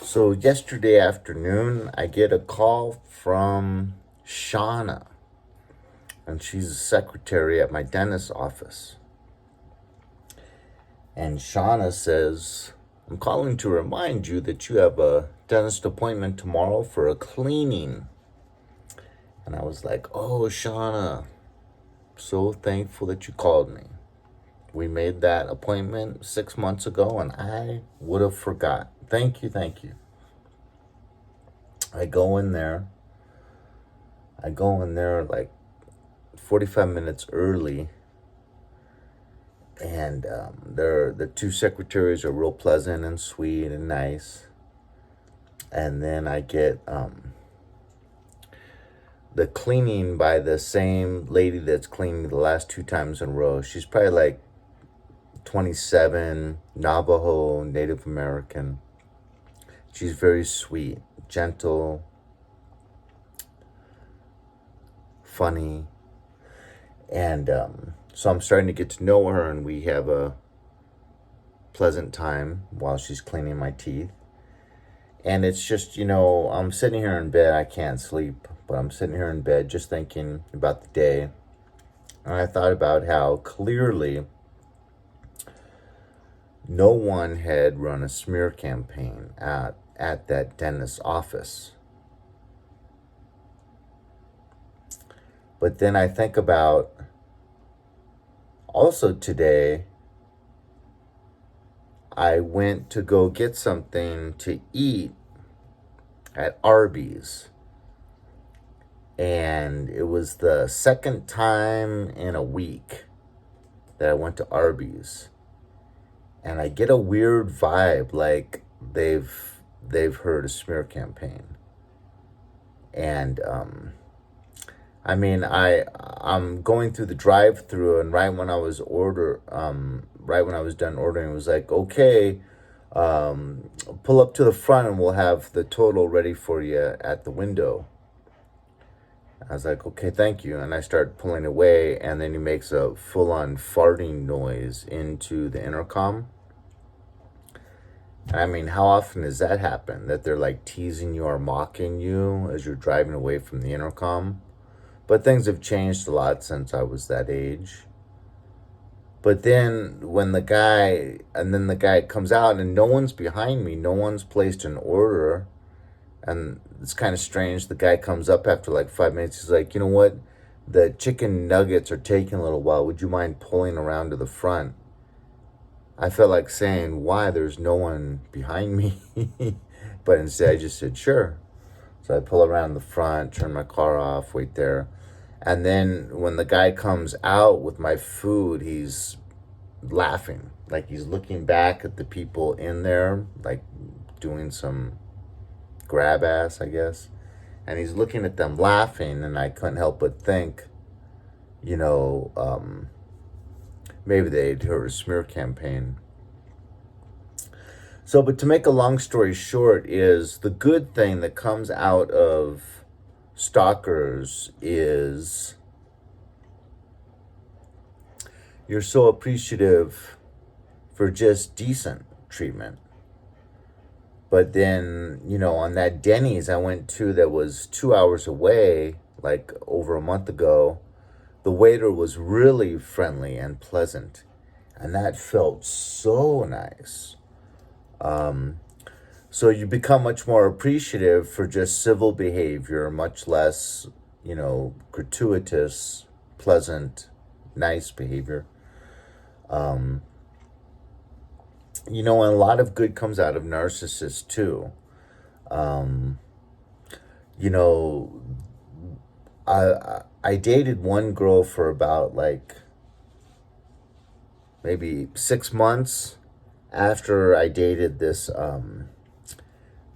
So yesterday afternoon, I get a call from Shauna, and she's a secretary at my dentist's office. And Shauna says, I'm calling to remind you that you have a dentist appointment tomorrow for a cleaning. And I was like, oh, Shauna, so thankful that you called me. We made that appointment 6 months ago, and I would have forgot. Thank you, thank you. I go in there. Like 45 minutes early, and the two secretaries are real pleasant and sweet and nice. And then I get the cleaning by the same lady that's cleaned me the last two times in a row. She's probably like 27, Navajo, Native American. She's very sweet, gentle, funny. And so I'm starting to get to know her, and we have a pleasant time while she's cleaning my teeth. And it's just, I'm sitting here in bed. I can't sleep, but I'm sitting here in bed just thinking about the day. And I thought about how clearly no one had run a smear campaign at that dentist's office. But then I think about also today, I went to go get something to eat at Arby's. And it was the second time in a week that I went to Arby's. And I get a weird vibe like they've heard a smear campaign. And I'm going through the drive-through, and right when I was done ordering, it was like, okay, pull up to the front and we'll have the total ready for you at the window. I was like, okay, thank you. And I start pulling away, and then he makes a full-on farting noise into the intercom. I mean, how often does that happen? That they're like teasing you or mocking you as you're driving away from the intercom? But things have changed a lot since I was that age. But then the guy comes out and no one's behind me. No one's placed an order. And it's kind of strange. The guy comes up after like 5 minutes. He's like, you know what? The chicken nuggets are taking a little while. Would you mind pulling around to the front? I felt like saying, why? There's no one behind me. But instead I just said, sure. So I pull around the front, turn my car off, wait there. And then when the guy comes out with my food, he's laughing. Like he's looking back at the people in there, like doing some grab ass, I guess. And he's looking at them laughing, and I couldn't help but think, maybe they'd heard a smear campaign. So, but to make a long story short, is the good thing that comes out of stalkers is you're so appreciative for just decent treatment. But then, on that Denny's I went to that was 2 hours away, like over a month ago, the waiter was really friendly and pleasant. And that felt so nice. So you become much more appreciative for just civil behavior, much less, gratuitous, pleasant, nice behavior. And a lot of good comes out of narcissists too. I dated one girl for about like maybe 6 months after I dated this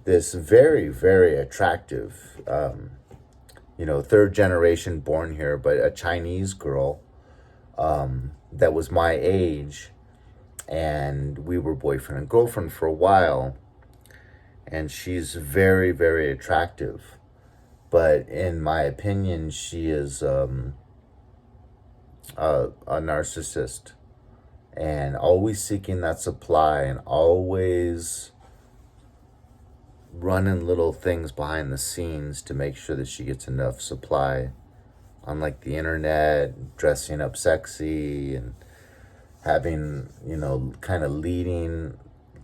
this very, very attractive, third generation born here, but a Chinese girl that was my age. And we were boyfriend and girlfriend for a while. And she's very, very attractive. But in my opinion, she is a narcissist. And always seeking that supply, and always running little things behind the scenes to make sure that she gets enough supply on like the internet, dressing up sexy and having, kind of leading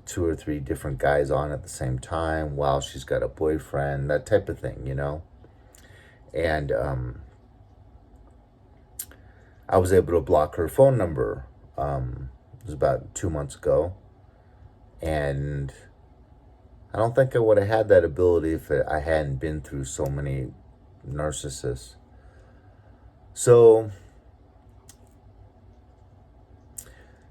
two or three different guys on at the same time while she's got a boyfriend, that type of thing. And I was able to block her phone number. It was about 2 months ago. And I don't think I would have had that ability if I hadn't been through so many narcissists. So,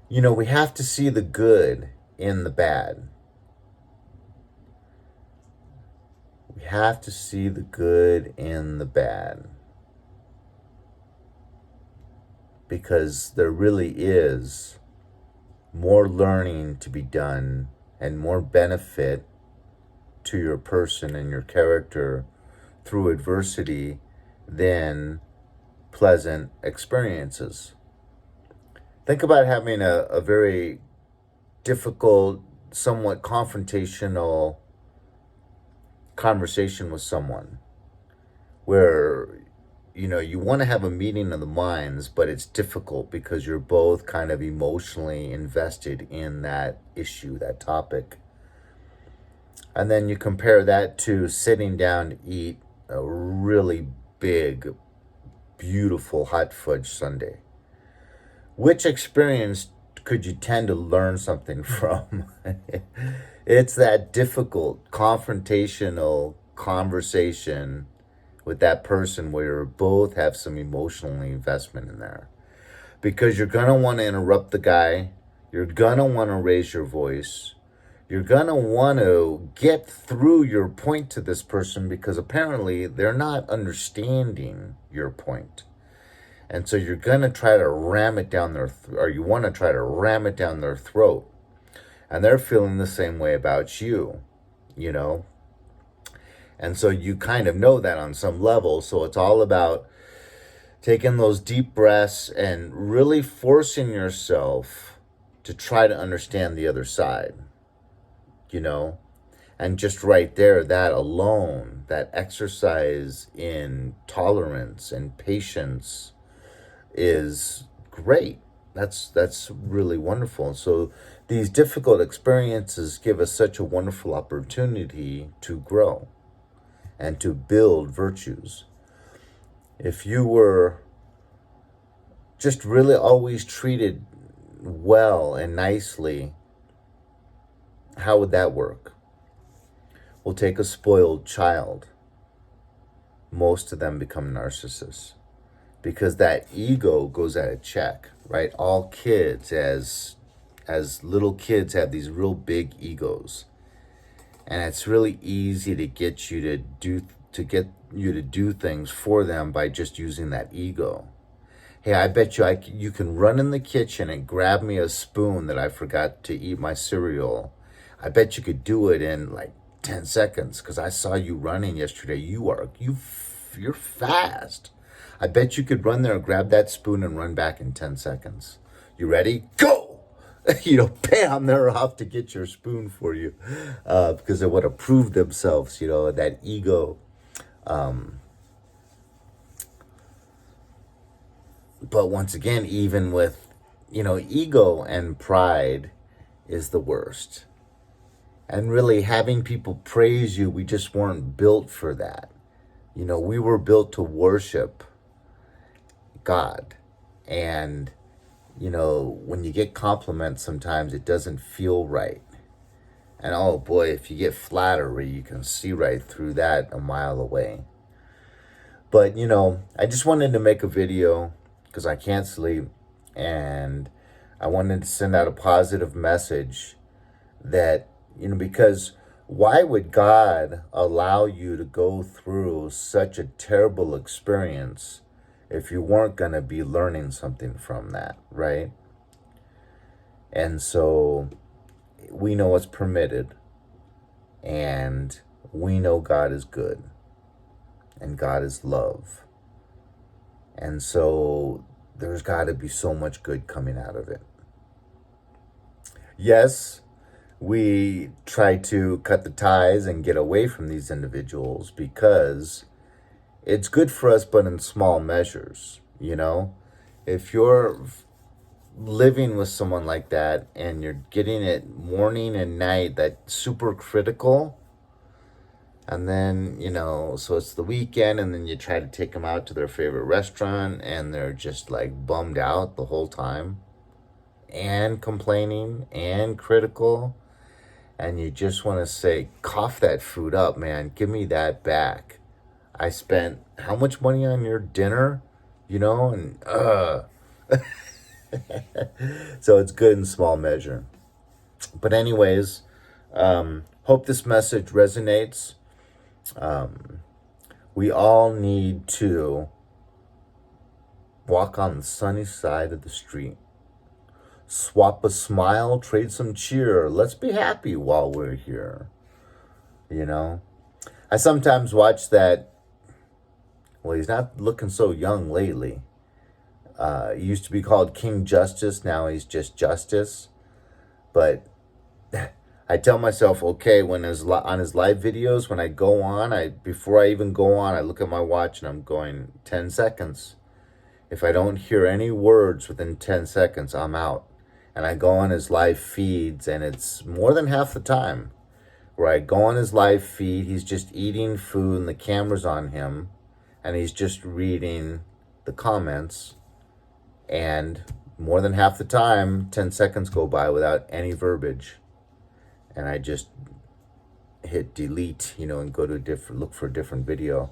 we have to see the good in the bad. We have to see the good in the bad. Because there really is more learning to be done and more benefit to your person and your character through adversity than pleasant experiences. Think about having a very difficult, somewhat confrontational conversation with someone where, you want to have a meeting of the minds, but it's difficult because you're both kind of emotionally invested in that issue, that topic. And then you compare that to sitting down to eat a really big, beautiful hot fudge sundae. Which experience could you tend to learn something from? It's that difficult, confrontational conversation with that person where you both have some emotional investment in there. Because you're going to want to interrupt the guy. You're going to want to raise your voice. You're going to want to get through your point to this person because apparently they're not understanding your point. And so you're going to try to ram it down their, or you want to try to ram it down their throat. And they're feeling the same way about you, And so you kind of know that on some level. So it's all about taking those deep breaths and really forcing yourself to try to understand the other side, And just right there, that alone, that exercise in tolerance and patience is great. That's really wonderful. So these difficult experiences give us such a wonderful opportunity to grow and to build virtues. If you were just really always treated well and nicely, how would that work? We'll take a spoiled child. Most of them become narcissists because that ego goes out of check, right? All kids, as little kids, have these real big egos. And it's really easy to get you to do things for them by just using that ego. Hey, I bet you can run in the kitchen and grab me a spoon that I forgot to eat my cereal. I bet you could do it in like 10 seconds because I saw you running yesterday. You're fast. I bet you could run there and grab that spoon and run back in 10 seconds. You ready? Go! Bam, they're off to get your spoon for you because they want to prove themselves, that ego. But once again, even with, ego and pride is the worst. And really having people praise you, we just weren't built for that. We were built to worship God. And when you get compliments, sometimes it doesn't feel right. And oh boy, if you get flattery, you can see right through that a mile away. But, I just wanted to make a video because I can't sleep. And I wanted to send out a positive message that, because why would God allow you to go through such a terrible experience if you weren't going to be learning something from that, right? And so we know it's permitted, and we know God is good, and God is love. And so there's got to be so much good coming out of it. Yes, we try to cut the ties and get away from these individuals because it's good for us, but in small measures, you know? If you're living with someone like that and you're getting it morning and night, that super critical, and then, so it's the weekend and then you try to take them out to their favorite restaurant and they're just like bummed out the whole time and complaining and critical. And you just want to say, cough that food up, man. Give me that back. I spent how much money on your dinner, and so it's good in small measure. But anyways, hope this message resonates. We all need to walk on the sunny side of the street. Swap a smile, trade some cheer. Let's be happy while we're here. I sometimes watch that. Well, he's not looking so young lately. He used to be called King Justice. Now he's just Justice. But I tell myself, okay, when on his live videos, when I go on, before I even go on, I look at my watch and I'm going 10 seconds. If I don't hear any words within 10 seconds, I'm out. And I go on his live feeds, and it's more than half the time where I go on his live feed, he's just eating food and the camera's on him, and he's just reading the comments. And more than half the time, 10 seconds go by without any verbiage. And I just hit delete, and go to look for a different video.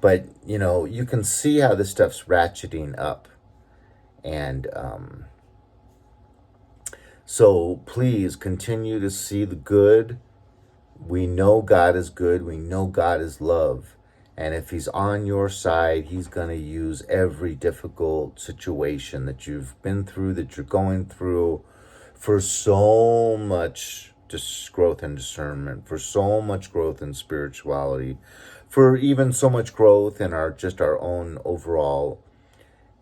But, you can see how this stuff's ratcheting up. And so please continue to see the good. We know God is good. We know God is love. And if he's on your side, he's going to use every difficult situation that you've been through, that you're going through, for so much growth and discernment, for so much growth in spirituality, for even so much growth in our own overall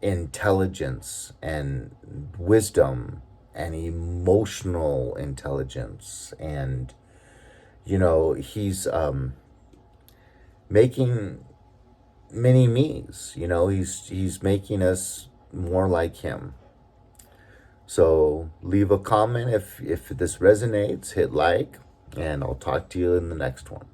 intelligence and wisdom and emotional intelligence. And he's making mini me's. He's making us more like him. So leave a comment if this resonates, hit like, and I'll talk to you in the next one.